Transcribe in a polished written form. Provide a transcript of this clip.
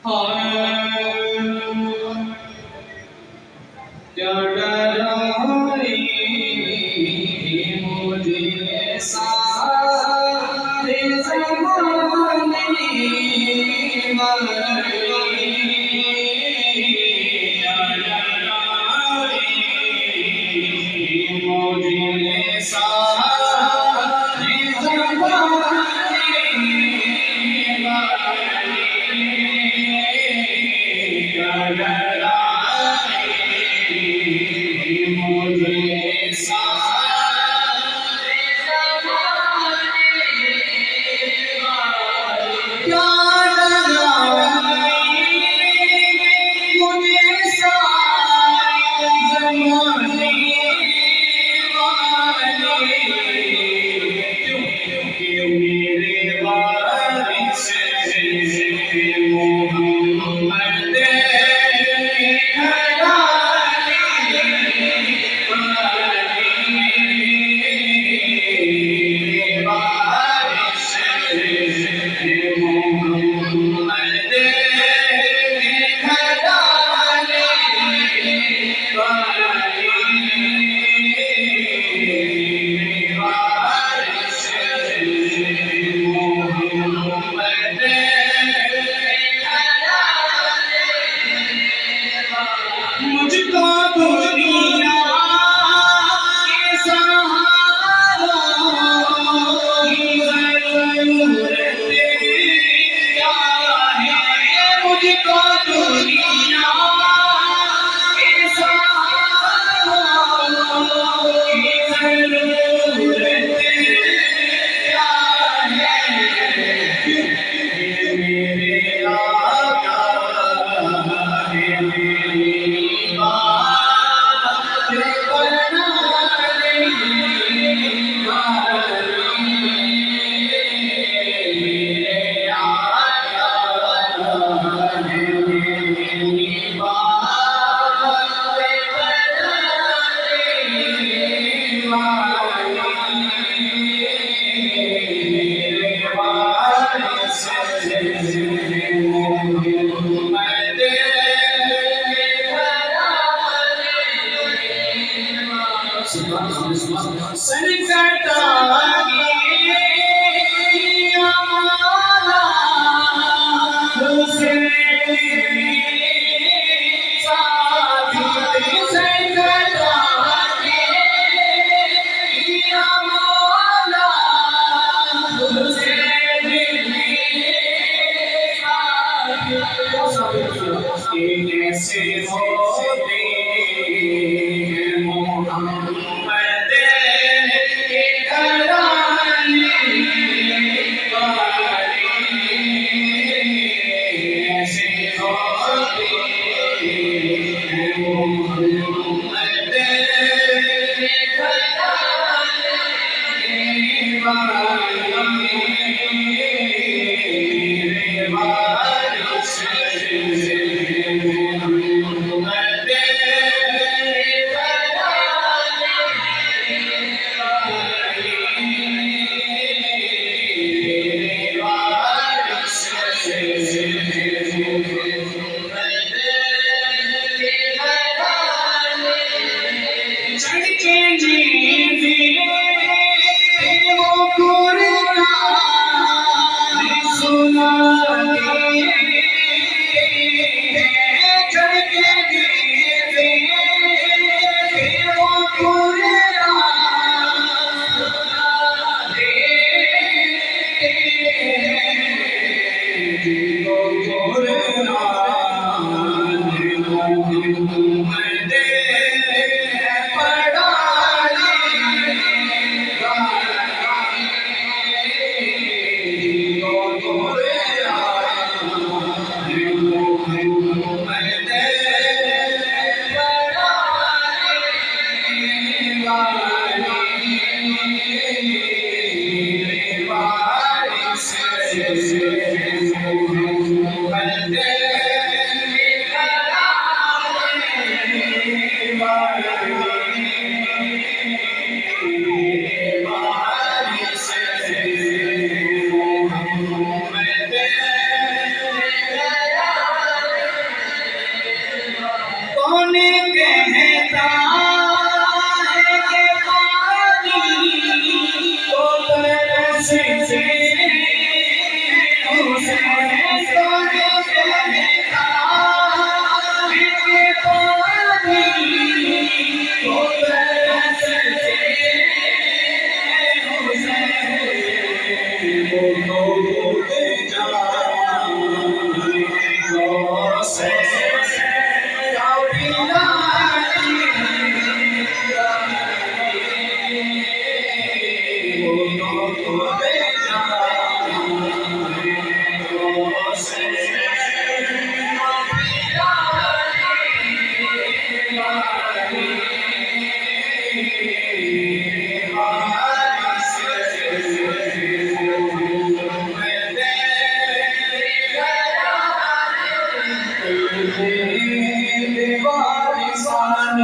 क्या डराए मुझे सारे ज़माने वाले, क्या डराए मुझे सारे ज़माने वाले, क्या डराए मुझे सारे ज़माने वाले, क्या डराए मुझे सारे ज़माने वाले, क्योंकि मेरे वारिस मोहम्मद मुझको दुनिया के सहारा की ज़रूरत क्या है, मुझको दुनिया के सहारा की ज़रूरत क्या है, क्योंकि मेरे आका है कैसे होते हैं मोहम्मद के घराने वाले, कैसे होते हैं मोहम्मद के घराने Thank you. Thank you.